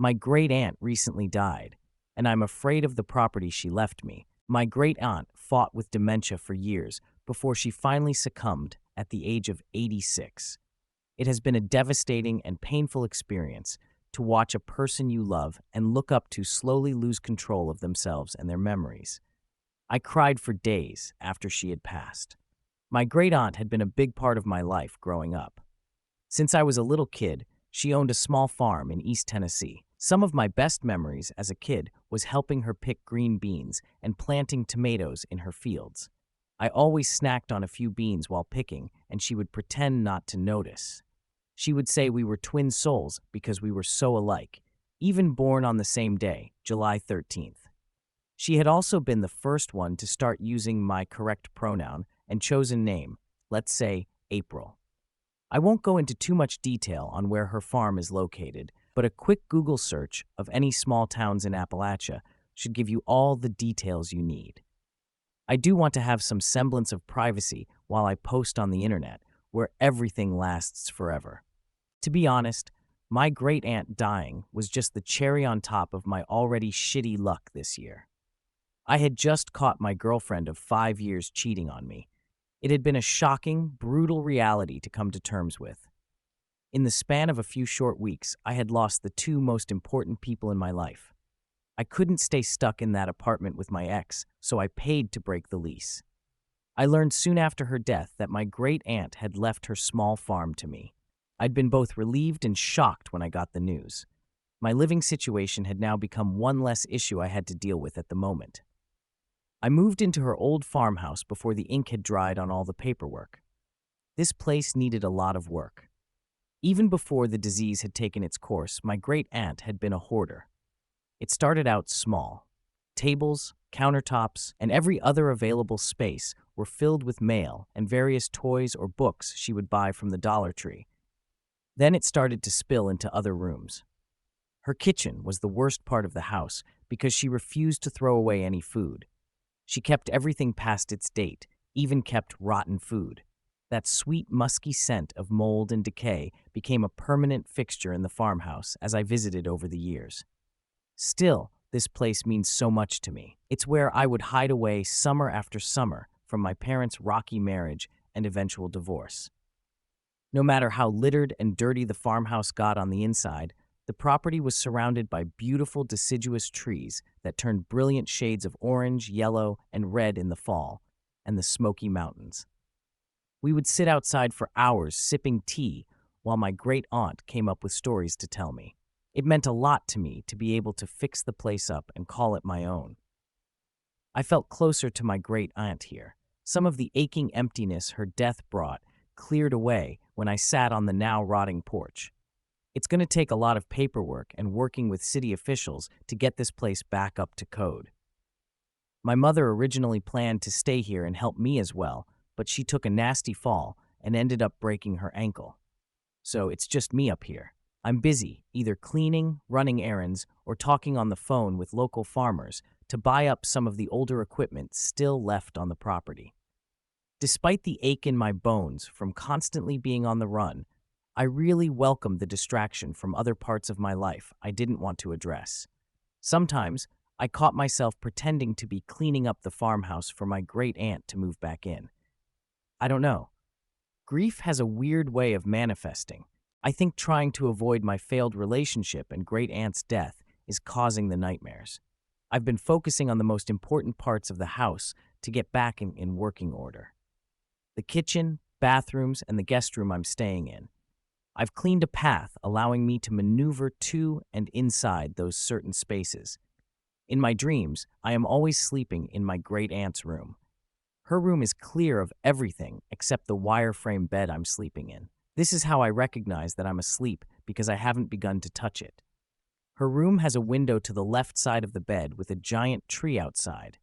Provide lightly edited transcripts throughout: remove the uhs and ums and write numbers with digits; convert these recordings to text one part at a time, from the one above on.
My great-aunt recently died, and I'm afraid of the property she left me. My great-aunt fought with dementia for years before she finally succumbed at the age of 86. It has been a devastating and painful experience to watch a person you love and look up to slowly lose control of themselves and their memories. I cried for days after she had passed. My great-aunt had been a big part of my life growing up. Since I was a little kid, she owned a small farm in East Tennessee. Some of my best memories as a kid was helping her pick green beans and planting tomatoes in her fields. I always snacked on a few beans while picking, and she would pretend not to notice. She would say we were twin souls because we were so alike, even born on the same day, July 13th. She had also been the first one to start using my correct pronoun and chosen name, let's say April. I won't go into too much detail on where her farm is located, but a quick Google search of any small towns in Appalachia should give you all the details you need. I do want to have some semblance of privacy while I post on the internet, where everything lasts forever. To be honest, my great-aunt dying was just the cherry on top of my already shitty luck this year. I had just caught my girlfriend of 5 years cheating on me. It had been a shocking, brutal reality to come to terms with. In the span of a few short weeks, I had lost the two most important people in my life. I couldn't stay stuck in that apartment with my ex, so I paid to break the lease. I learned soon after her death that my great-aunt had left her small farm to me. I'd been both relieved and shocked when I got the news. My living situation had now become one less issue I had to deal with at the moment. I moved into her old farmhouse before the ink had dried on all the paperwork. This place needed a lot of work. Even before the disease had taken its course, my great-aunt had been a hoarder. It started out small. Tables, countertops, and every other available space were filled with mail and various toys or books she would buy from the Dollar Tree. Then it started to spill into other rooms. Her kitchen was the worst part of the house because she refused to throw away any food. She kept everything past its date, even kept rotten food. That sweet, musky scent of mold and decay became a permanent fixture in the farmhouse as I visited over the years. Still, this place means so much to me. It's where I would hide away summer after summer from my parents' rocky marriage and eventual divorce. No matter how littered and dirty the farmhouse got on the inside, the property was surrounded by beautiful deciduous trees that turned brilliant shades of orange, yellow, and red in the fall, and the Smoky Mountains. We would sit outside for hours sipping tea while my great-aunt came up with stories to tell me. It meant a lot to me to be able to fix the place up and call it my own. I felt closer to my great-aunt here. Some of the aching emptiness her death brought cleared away when I sat on the now rotting porch. It's going to take a lot of paperwork and working with city officials to get this place back up to code. My mother originally planned to stay here and help me as well, but she took a nasty fall and ended up breaking her ankle. So it's just me up here. I'm busy, either cleaning, running errands, or talking on the phone with local farmers to buy up some of the older equipment still left on the property. Despite the ache in my bones from constantly being on the run, I really welcomed the distraction from other parts of my life I didn't want to address. Sometimes, I caught myself pretending to be cleaning up the farmhouse for my great-aunt to move back in. I don't know. Grief has a weird way of manifesting. I think trying to avoid my failed relationship and great-aunt's death is causing the nightmares. I've been focusing on the most important parts of the house to get back in working order. The kitchen, bathrooms, and the guest room I'm staying in. I've cleaned a path allowing me to maneuver to and inside those certain spaces. In my dreams, I am always sleeping in my great-aunt's room. Her room is clear of everything except the wireframe bed I'm sleeping in. This is how I recognize that I'm asleep because I haven't begun to touch it. Her room has a window to the left side of the bed with a giant tree outside.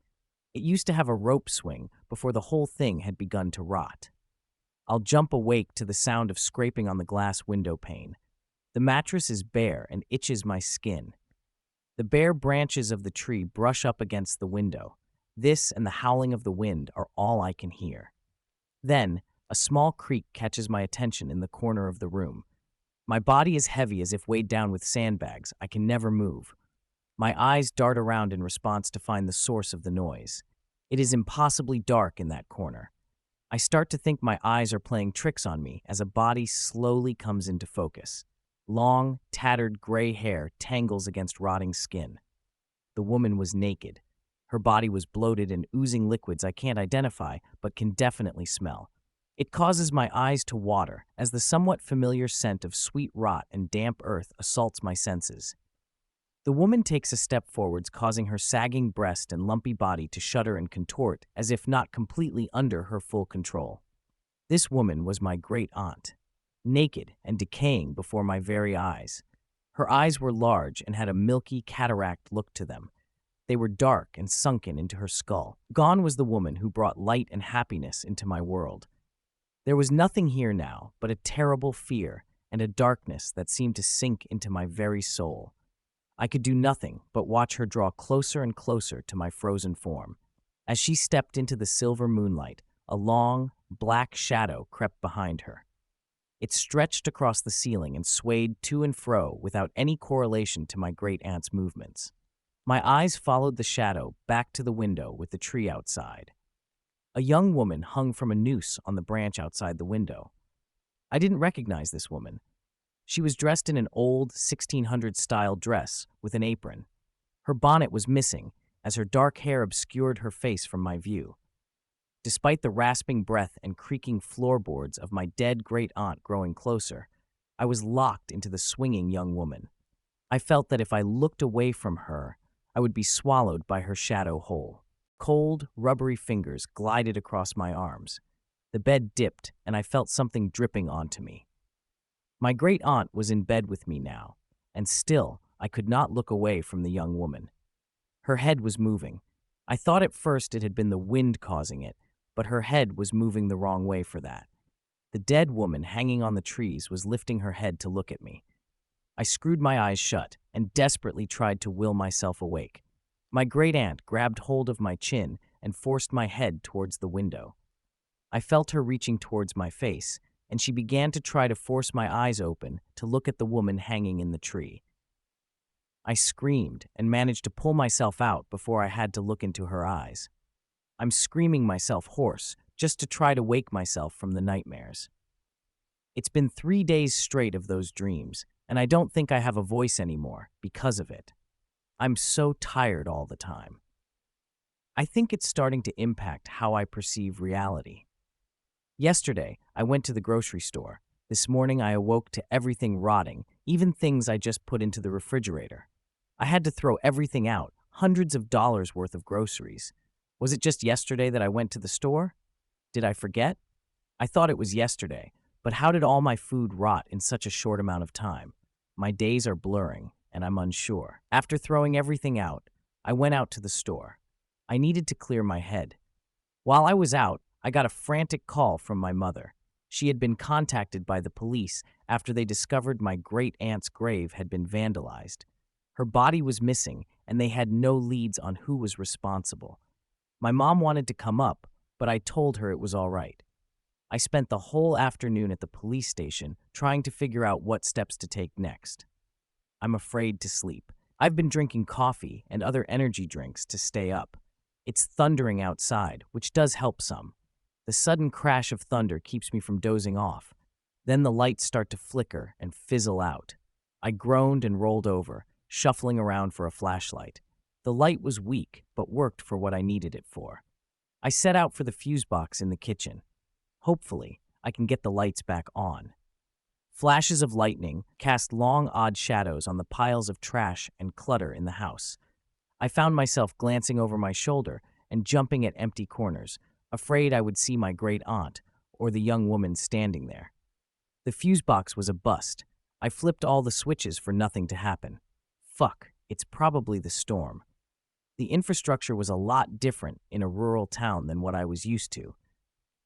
It used to have a rope swing before the whole thing had begun to rot. I'll jump awake to the sound of scraping on the glass window pane. The mattress is bare and itches my skin. The bare branches of the tree brush up against the window. This and the howling of the wind are all I can hear. Then, a small creak catches my attention in the corner of the room. My body is heavy as if weighed down with sandbags. I can never move. My eyes dart around in response to find the source of the noise. It is impossibly dark in that corner. I start to think my eyes are playing tricks on me as a body slowly comes into focus. Long, tattered gray hair tangles against rotting skin. The woman was naked. Her body was bloated and oozing liquids I can't identify, but can definitely smell. It causes my eyes to water as the somewhat familiar scent of sweet rot and damp earth assaults my senses. The woman takes a step forwards, causing her sagging breast and lumpy body to shudder and contort as if not completely under her full control. This woman was my great-aunt, naked and decaying before my very eyes. Her eyes were large and had a milky cataract look to them. They were dark and sunken into her skull. Gone was the woman who brought light and happiness into my world. There was nothing here now but a terrible fear and a darkness that seemed to sink into my very soul. I could do nothing but watch her draw closer and closer to my frozen form. As she stepped into the silver moonlight, a long, black shadow crept behind her. It stretched across the ceiling and swayed to and fro without any correlation to my great-aunt's movements. My eyes followed the shadow back to the window with the tree outside. A young woman hung from a noose on the branch outside the window. I didn't recognize this woman. She was dressed in an old 1600s-style dress with an apron. Her bonnet was missing, as her dark hair obscured her face from my view. Despite the rasping breath and creaking floorboards of my dead great-aunt growing closer, I was locked into the swinging young woman. I felt that if I looked away from her, I would be swallowed by her shadow whole. Cold, rubbery fingers glided across my arms. The bed dipped, and I felt something dripping onto me. My great-aunt was in bed with me now, and still I could not look away from the young woman. Her head was moving. I thought at first it had been the wind causing it, but her head was moving the wrong way for that. The dead woman hanging on the trees was lifting her head to look at me. I screwed my eyes shut and desperately tried to will myself awake. My great-aunt grabbed hold of my chin and forced my head towards the window. I felt her reaching towards my face, and she began to try to force my eyes open to look at the woman hanging in the tree. I screamed and managed to pull myself out before I had to look into her eyes. I'm screaming myself hoarse just to try to wake myself from the nightmares. It's been 3 days straight of those dreams, and I don't think I have a voice anymore because of it. I'm so tired all the time. I think it's starting to impact how I perceive reality. Yesterday, I went to the grocery store. This morning, I awoke to everything rotting, even things I just put into the refrigerator. I had to throw everything out, hundreds of dollars worth of groceries. Was it just yesterday that I went to the store? Did I forget? I thought it was yesterday, but how did all my food rot in such a short amount of time? My days are blurring, and I'm unsure. After throwing everything out, I went out to the store. I needed to clear my head. While I was out, I got a frantic call from my mother. She had been contacted by the police after they discovered my great-aunt's grave had been vandalized. Her body was missing, and they had no leads on who was responsible. My mom wanted to come up, but I told her it was all right. I spent the whole afternoon at the police station trying to figure out what steps to take next. I'm afraid to sleep. I've been drinking coffee and other energy drinks to stay up. It's thundering outside, which does help some. The sudden crash of thunder keeps me from dozing off. Then the lights start to flicker and fizzle out. I groaned and rolled over, shuffling around for a flashlight. The light was weak, but worked for what I needed it for. I set out for the fuse box in the kitchen. Hopefully, I can get the lights back on. Flashes of lightning cast long, odd shadows on the piles of trash and clutter in the house. I found myself glancing over my shoulder and jumping at empty corners, afraid I would see my great-aunt or the young woman standing there. The fuse box was a bust. I flipped all the switches for nothing to happen. Fuck, it's probably the storm. The infrastructure was a lot different in a rural town than what I was used to.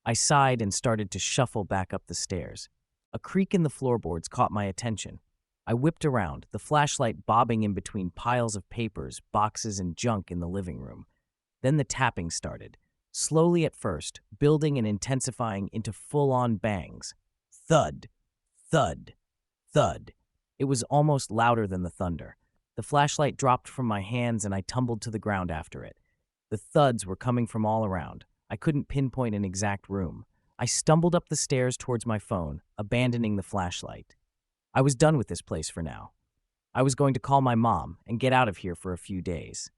I sighed and started to shuffle back up the stairs. A creak in the floorboards caught my attention. I whipped around, the flashlight bobbing in between piles of papers, boxes, and junk in the living room. Then the tapping started, slowly at first, building and intensifying into full-on bangs. Thud, thud, Thud. It was almost louder than the thunder. The flashlight dropped from my hands and I tumbled to the ground after it. The thuds were coming from all around. I couldn't pinpoint an exact room. I stumbled up the stairs towards my phone, abandoning the flashlight. I was done with this place for now. I was going to call my mom and get out of here for a few days.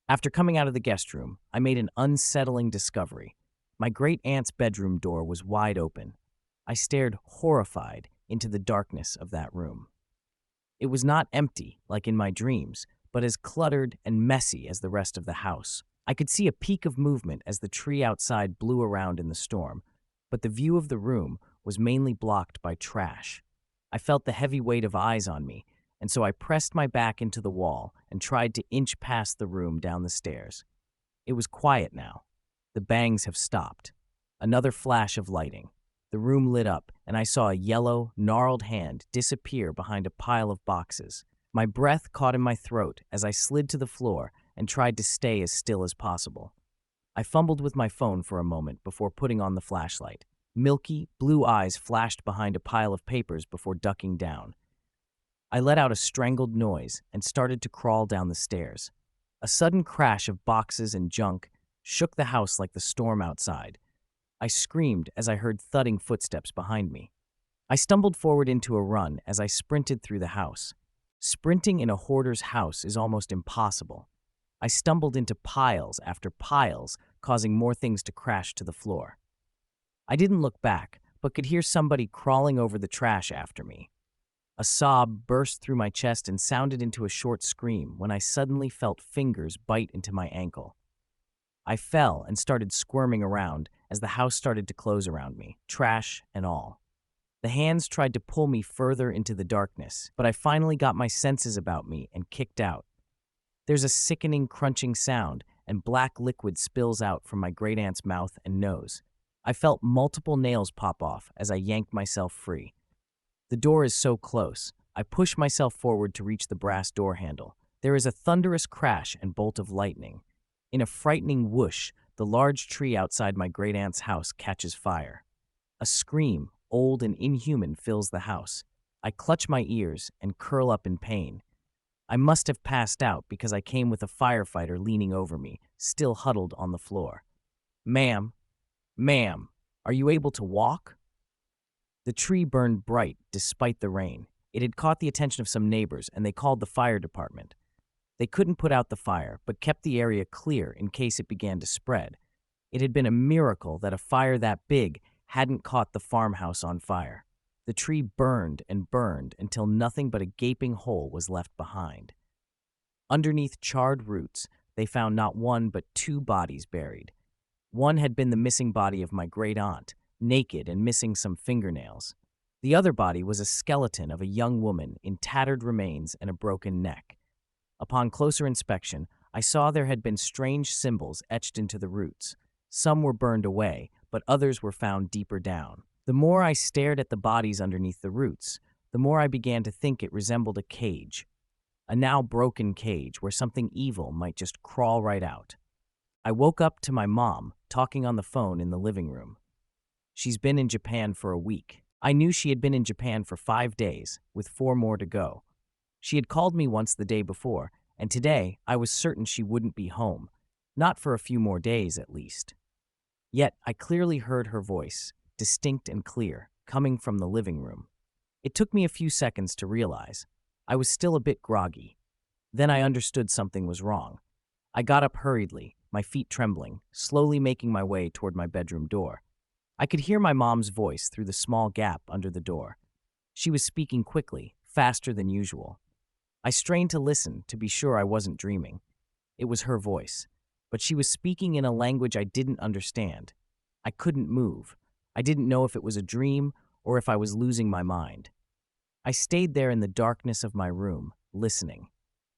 After coming out of the guest room, I made an unsettling discovery. My great-aunt's bedroom door was wide open. I stared horrified into the darkness of that room. It was not empty, like in my dreams, but as cluttered and messy as the rest of the house. I could see a peak of movement as the tree outside blew around in the storm, but the view of the room was mainly blocked by trash. I felt the heavy weight of eyes on me, and so I pressed my back into the wall and tried to inch past the room down the stairs. It was quiet now. The bangs have stopped. Another flash of lighting. The room lit up, and I saw a yellow, gnarled hand disappear behind a pile of boxes. My breath caught in my throat as I slid to the floor and tried to stay as still as possible. I fumbled with my phone for a moment before putting on the flashlight. Milky, blue eyes flashed behind a pile of papers before ducking down. I let out a strangled noise and started to crawl down the stairs. A sudden crash of boxes and junk shook the house like the storm outside. I screamed as I heard thudding footsteps behind me. I stumbled forward into a run as I sprinted through the house. Sprinting in a hoarder's house is almost impossible. I stumbled into piles after piles, causing more things to crash to the floor. I didn't look back, but could hear somebody crawling over the trash after me. A sob burst through my chest and sounded into a short scream when I suddenly felt fingers bite into my ankle. I fell and started squirming around as the house started to close around me, trash and all. The hands tried to pull me further into the darkness, but I finally got my senses about me and kicked out. There's a sickening crunching sound, and black liquid spills out from my great-aunt's mouth and nose. I felt multiple nails pop off as I yanked myself free. The door is so close. I push myself forward to reach the brass door handle. There is a thunderous crash and bolt of lightning. In a frightening whoosh, the large tree outside my great-aunt's house catches fire. A scream, old and inhuman, fills the house. I clutch my ears and curl up in pain. I must have passed out because I came with a firefighter leaning over me, still huddled on the floor. Ma'am, are you able to walk? The tree burned bright despite the rain. It had caught the attention of some neighbors, and they called the fire department. They couldn't put out the fire, but kept the area clear in case it began to spread. It had been a miracle that a fire that big hadn't caught the farmhouse on fire. The tree burned and burned until nothing but a gaping hole was left behind. Underneath charred roots, they found not one but two bodies buried. One had been the missing body of my great-aunt, naked and missing some fingernails. The other body was a skeleton of a young woman in tattered remains and a broken neck. Upon closer inspection, I saw there had been strange symbols etched into the roots. Some were burned away, but others were found deeper down. The more I stared at the bodies underneath the roots, the more I began to think it resembled a cage. A now broken cage where something evil might just crawl right out. I woke up to my mom talking on the phone in the living room. She's been in Japan for a week. I knew she had been in Japan for 5 days, with 4 more to go. She had called me once the day before, and today I was certain she wouldn't be home. Not for a few more days, at least. Yet I clearly heard her voice, distinct and clear, coming from the living room. It took me a few seconds to realize. I was still a bit groggy. Then I understood something was wrong. I got up hurriedly, my feet trembling, slowly making my way toward my bedroom door. I could hear my mom's voice through the small gap under the door. She was speaking quickly, faster than usual. I strained to listen to be sure I wasn't dreaming. It was her voice, but she was speaking in a language I didn't understand. I couldn't move. I didn't know if it was a dream or if I was losing my mind. I stayed there in the darkness of my room, listening.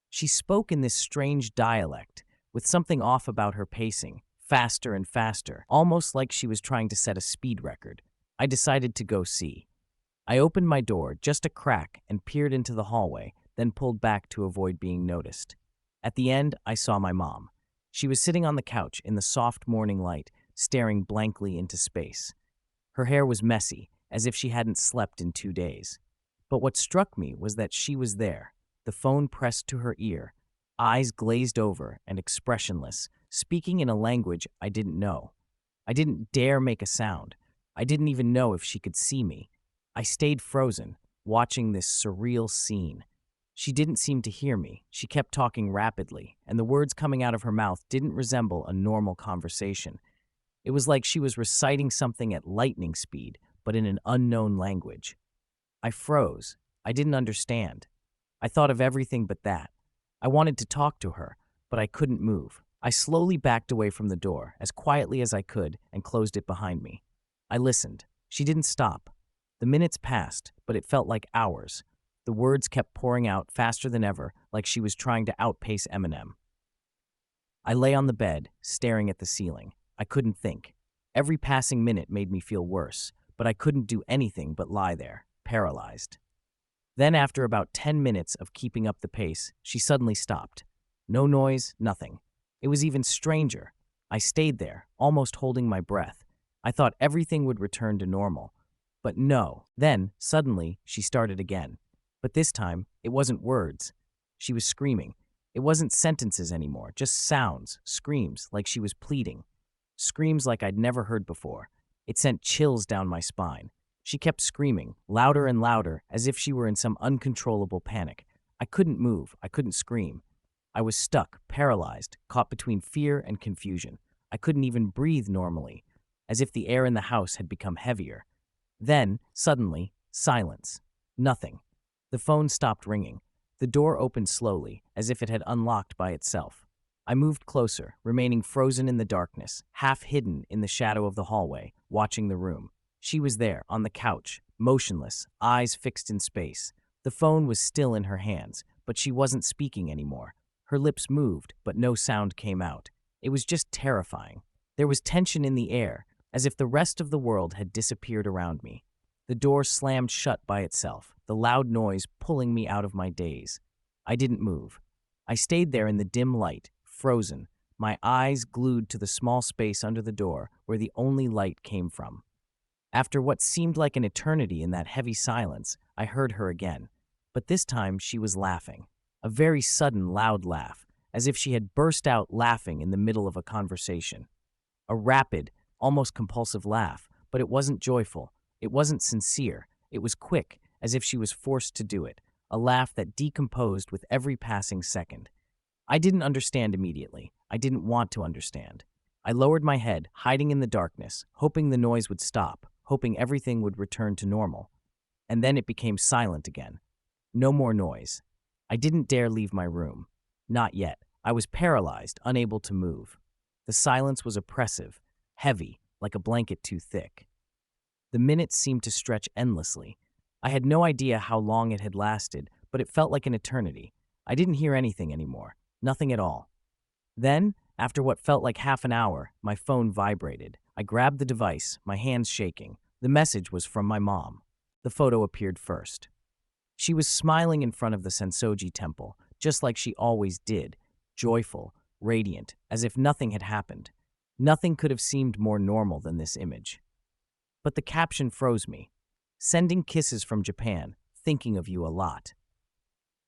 She spoke in this strange dialect, with something off about her pacing, faster and faster, almost like she was trying to set a speed record. I decided to go see. I opened my door just a crack and peered into the hallway, then pulled back to avoid being noticed. At the end, I saw my mom. She was sitting on the couch in the soft morning light, staring blankly into space. Her hair was messy, as if she hadn't slept in 2 days. But what struck me was that she was there, the phone pressed to her ear, eyes glazed over and expressionless, speaking in a language I didn't know. I didn't dare make a sound. I didn't even know if she could see me. I stayed frozen, watching this surreal scene. She didn't seem to hear me. She kept talking rapidly, and the words coming out of her mouth didn't resemble a normal conversation. It was like she was reciting something at lightning speed, but in an unknown language. I froze. I didn't understand. I thought of everything but that. I wanted to talk to her, but I couldn't move. I slowly backed away from the door, as quietly as I could, and closed it behind me. I listened. She didn't stop. The minutes passed, but it felt like hours. The words kept pouring out faster than ever, like she was trying to outpace Eminem. I lay on the bed, staring at the ceiling. I couldn't think. Every passing minute made me feel worse, but I couldn't do anything but lie there, paralyzed. Then, after about 10 minutes of keeping up the pace, she suddenly stopped. No noise, nothing. It was even stranger. I stayed there, almost holding my breath. I thought everything would return to normal. But no. Then, suddenly, she started again. But this time, it wasn't words. She was screaming. It wasn't sentences anymore, just sounds, screams, like she was pleading. Screams like I'd never heard before. It sent chills down my spine. She kept screaming, louder and louder, as if she were in some uncontrollable panic. I couldn't move. I couldn't scream. I was stuck, paralyzed, caught between fear and confusion. I couldn't even breathe normally, as if the air in the house had become heavier. Then, suddenly, silence. Nothing. The phone stopped ringing. The door opened slowly, as if it had unlocked by itself. I moved closer, remaining frozen in the darkness, half hidden in the shadow of the hallway, watching the room. She was there, on the couch, motionless, eyes fixed in space. The phone was still in her hands, but she wasn't speaking anymore. Her lips moved, but no sound came out. It was just terrifying. There was tension in the air, as if the rest of the world had disappeared around me. The door slammed shut by itself, the loud noise pulling me out of my daze. I didn't move. I stayed there in the dim light, frozen, my eyes glued to the small space under the door where the only light came from. After what seemed like an eternity in that heavy silence, I heard her again. But this time she was laughing. A very sudden, loud laugh, as if she had burst out laughing in the middle of a conversation. A rapid, almost compulsive laugh, but it wasn't joyful. It wasn't sincere. It was quick, as if she was forced to do it. A laugh that decomposed with every passing second. I didn't understand immediately. I didn't want to understand. I lowered my head, hiding in the darkness, hoping the noise would stop, hoping everything would return to normal. And then it became silent again. No more noise. I didn't dare leave my room. Not yet. I was paralyzed, unable to move. The silence was oppressive, heavy, like a blanket too thick. The minutes seemed to stretch endlessly. I had no idea how long it had lasted, but it felt like an eternity. I didn't hear anything anymore. Nothing at all. Then, after what felt like half an hour, my phone vibrated. I grabbed the device, my hands shaking. The message was from my mom. The photo appeared first. She was smiling in front of the Sensoji temple, just like she always did, joyful, radiant, as if nothing had happened. Nothing could have seemed more normal than this image. But the caption froze me. Sending kisses from Japan, thinking of you a lot.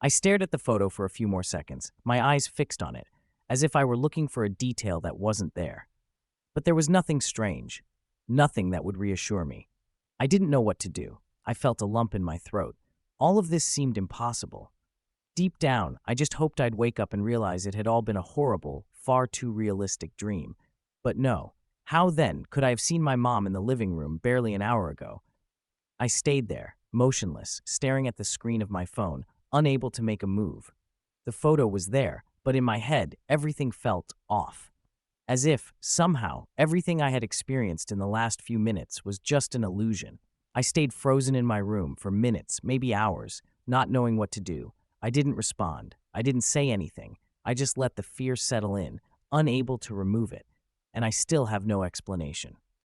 I stared at the photo for a few more seconds, my eyes fixed on it, as if I were looking for a detail that wasn't there. But there was nothing strange, nothing that would reassure me. I didn't know what to do. I felt a lump in my throat. All of this seemed impossible. Deep down, I just hoped I'd wake up and realize it had all been a horrible, far too realistic dream. But no. How then could I have seen my mom in the living room barely an hour ago? I stayed there, motionless, staring at the screen of my phone, unable to make a move. The photo was there, but in my head, everything felt off. As if, somehow, everything I had experienced in the last few minutes was just an illusion. I stayed frozen in my room for minutes, maybe hours, not knowing what to do. I didn't respond. I didn't say anything. I just let the fear settle in, unable to remove it. And I still have no explanation.